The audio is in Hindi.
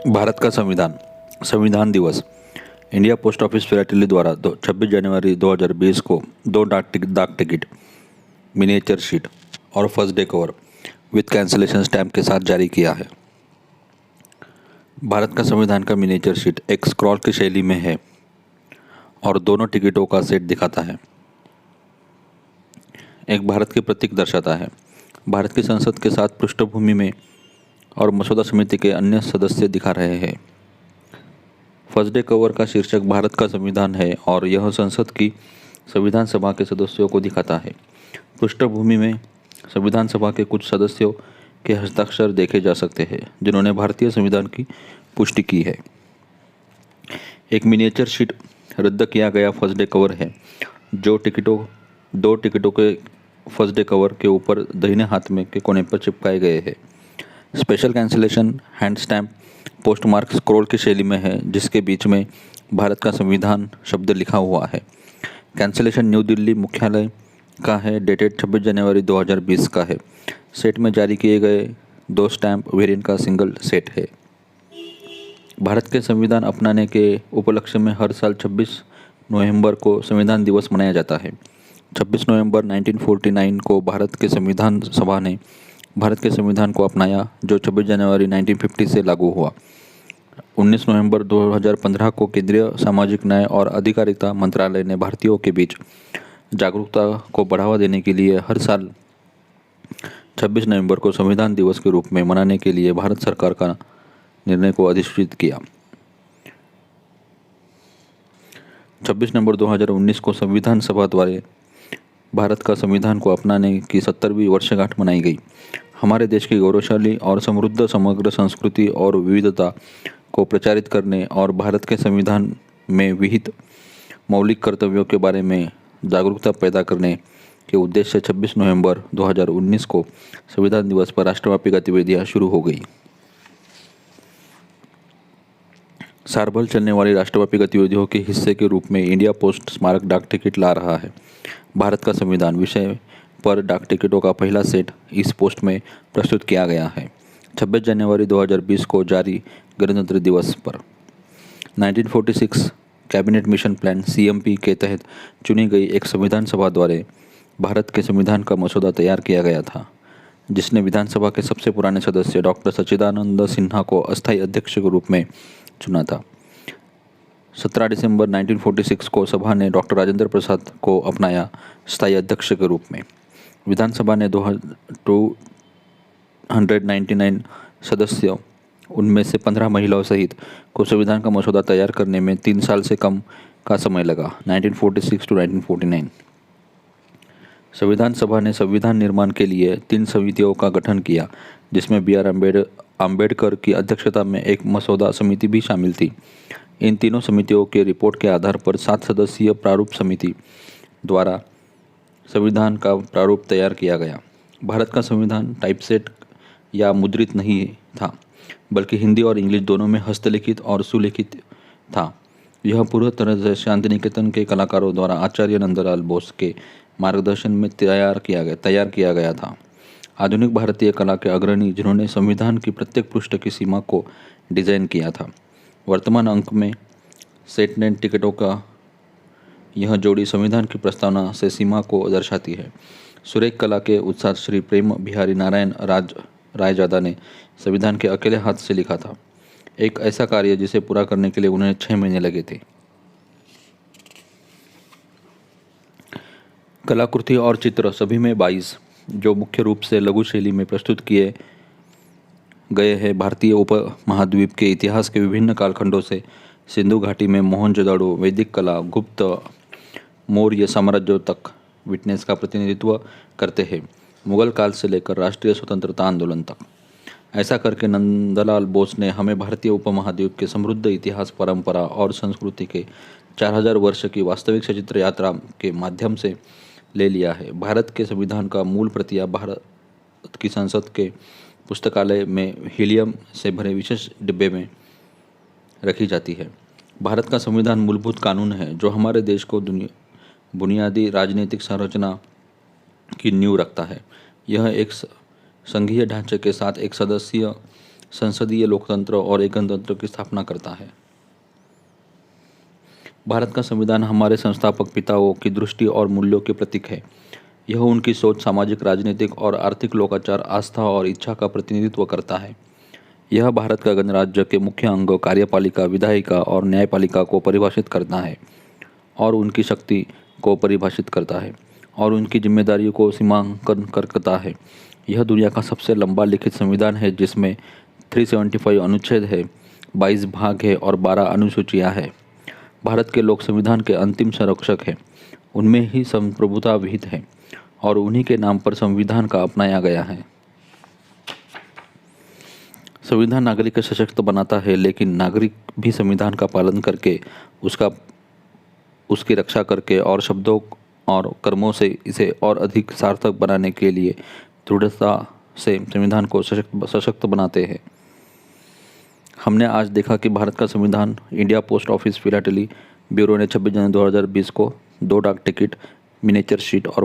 भारत का संविधान संविधान दिवस इंडिया पोस्ट ऑफिस फिलाटेली द्वारा 26 जनवरी 2020 को दो डाक टिकट मिनिएचर शीट और first day cover with cancellation stamp के साथ जारी किया है। भारत का संविधान का मिनिएचर शीट एक स्क्रॉल की शैली में है और दोनों टिकटों का सेट दिखाता है। एक भारत के प्रतीक दर्शाता है। भारत की संसद के साथ पृष्ठभूमि में और मसौदा समिति के अन्य सदस्य दिखा रहे हैं। फर्स्ट डे कवर का शीर्षक भारत का संविधान है और यह संसद की संविधान सभा के सदस्यों को दिखाता है। पृष्ठभूमि में संविधान सभा के कुछ सदस्यों के हस्ताक्षर देखे जा सकते हैं जिन्होंने भारतीय संविधान की पुष्टि की है। एक मिनिएचर शीट रद्द किया गया फर्स्ट डे कवर है जो दो टिकटों के फर्स्ट डे कवर के ऊपर दाहिने हाथ में के कोने पर चिपकाए गए हैं। Special cancellation hand stamp postmark scroll की शैली में है जिसके बीच में भारत का संविधान शब्द लिखा हुआ है। कैंसिलेशन न्यू दिल्ली मुख्यालय का है, डेटेड 26 जनवरी 2020 का है। सेट में जारी किए गए दो स्टैम्प वेरिएंट का सिंगल सेट है। भारत के संविधान अपनाने के उपलक्ष्य में हर साल 26 नवंबर को संविधान दिवस मनाया जाता है। 26 नवंबर 1949 को भारत के संविधान सभा ने भारत के संविधान को अपनाया जो 26 जनवरी 1950 से लागू हुआ। 19 नवंबर 2015 को केंद्रीय सामाजिक न्याय और अधिकारिता मंत्रालय ने भारतीयों के बीच जागरूकता को बढ़ावा देने के लिए हर साल 26 नवंबर को संविधान दिवस के रूप में मनाने के लिए भारत सरकार का निर्णय को अधिसूचित किया। 26 नवंबर 2019 को संविधान सभा द्वारा भारत का संविधान को अपनाने की 70वीं वर्षगांठ मनाई गई। हमारे देश की गौरवशाली और समृद्ध समग्र संस्कृति और विविधता को प्रचारित करने और भारत के संविधान में विहित मौलिक कर्तव्यों के बारे में जागरूकता पैदा करने के उद्देश्य से 26 नवंबर 2019 को संविधान दिवस पर राष्ट्रव्यापी गतिविधियां शुरू हो गई। साल भर चलने वाली राष्ट्रव्यापी गतिविधियों के हिस्से के रूप में इंडिया पोस्ट स्मारक डाक टिकट ला रहा है। भारत का संविधान विषय पर डाक टिकटों का पहला सेट इस पोस्ट में प्रस्तुत किया गया है। 26 जनवरी 2020 को जारी गणतंत्र दिवस पर 1946 कैबिनेट मिशन प्लान CMP के तहत चुनी गई एक संविधान सभा द्वारा भारत के संविधान का मसौदा तैयार किया गया था जिसने विधानसभा के सबसे पुराने सदस्य डॉक्टर सच्चिदानंद सिन्हा को अस्थायी अध्यक्ष के रूप में चुना था। 17 दिसंबर 1946 को सभा ने डॉक्टर राजेंद्र प्रसाद को अपनाया स्थायी अध्यक्ष के रूप में। विधानसभा ने 299 सदस्यों उनमें से 15 महिलाओं सहित को संविधान का मसौदा तैयार करने में 3 साल से कम का समय लगा, 1946 to 1949। संविधान सभा ने संविधान निर्माण के लिए 3 समितियों का गठन किया जिसमें BR अम्बेडकर की अध्यक्षता में एक मसौदा समिति भी शामिल थी। इन तीनों समितियों के रिपोर्ट के आधार पर 7 सदस्यीय प्रारूप समिति द्वारा संविधान का प्रारूप तैयार किया गया। भारत का संविधान टाइपसेट या मुद्रित नहीं था बल्कि हिंदी और इंग्लिश दोनों में हस्तलिखित और सुलिखित था। यह पूरी तरह से शांति निकेतन के कलाकारों द्वारा आचार्य नंदलाल बोस के मार्गदर्शन में तैयार किया गया था। आधुनिक भारतीय कला के अग्रणी जिन्होंने संविधान की प्रत्येक पृष्ठ की सीमा को डिजाइन किया था। वर्तमान अंक में सेटनेट टिकटों का यह जोड़ी संविधान की प्रस्तावना से सीमा को दर्शाती है। सुरेख कला के उत्साह श्री प्रेम बिहारी नारायण रायजादा ने संविधान के अकेले हाथ से लिखा था, एक ऐसा कार्य जिसे पूरा करने के लिए उन्हें 6 महीने लगे थे। कलाकृति और चित्र सभी में 22 जो मुख्य रूप से लघु शैली में प्रस्तुत किए गए हैं भारतीय उपमहाद्वीप के इतिहास के विभिन्न कालखंडों से सिंधु घाटी में मोहनजोदड़ो, वैदिक कला, गुप्त मौर्य साम्राज्यों तक विटनेस का प्रतिनिधित्व करते हैं, मुगल काल से लेकर राष्ट्रीय स्वतंत्रता आंदोलन तक। ऐसा करके नंदलाल बोस ने हमें भारतीय उपमहाद्वीप के समृद्ध इतिहास, परंपरा और संस्कृति के 4000 वर्ष की वास्तविक सचित्र यात्रा के माध्यम से ले लिया है। भारत के संविधान का मूल प्रतियां भारत की संसद के पुस्तकालय में हीलियम से भरे विशेष डिब्बे में रखी जाती है। भारत का संविधान मूलभूत कानून है जो हमारे देश को बुनियादी राजनीतिक संरचना की नींव रखता है। यह एक संघीय ढांचे के साथ एक सदस्यीय संसदीय लोकतंत्र और एक गणतंत्र की स्थापना करता है। भारत का संविधान हमारे संस्थापक पिताओं की दृष्टि और मूल्यों के प्रतीक है। यह उनकी सोच, सामाजिक, राजनीतिक और आर्थिक लोकाचार, आस्था और इच्छा का प्रतिनिधित्व करता है। यह भारत का गणराज्य के मुख्य अंग कार्यपालिका, विधायिका और न्यायपालिका को परिभाषित करता है और उनकी शक्ति को परिभाषित करता है और उनकी जिम्मेदारियों को सीमांकन करता है। यह दुनिया का सबसे लंबा लिखित संविधान है जिसमें 375 अनुच्छेद है, 22 भाग है और 12 अनुसूचियाँ हैं। भारत के लोक संविधान के अंतिम संरक्षक हैं। उनमें ही संप्रभुता विहित है और उन्हीं के नाम पर संविधान का अपनाया गया है। संविधान नागरिक को सशक्त बनाता है, लेकिन नागरिक भी संविधान का पालन करके उसकी रक्षा करके और शब्दों और कर्मों से इसे और अधिक सार्थक बनाने के लिए दृढ़ता से संविधान को सशक्त बनाते हैं। हमने आज देखा कि भारत का संविधान India post office philately bureau ने 26 जनवरी 2020 को 2 डाक टिकट, मिनिएचर शीट और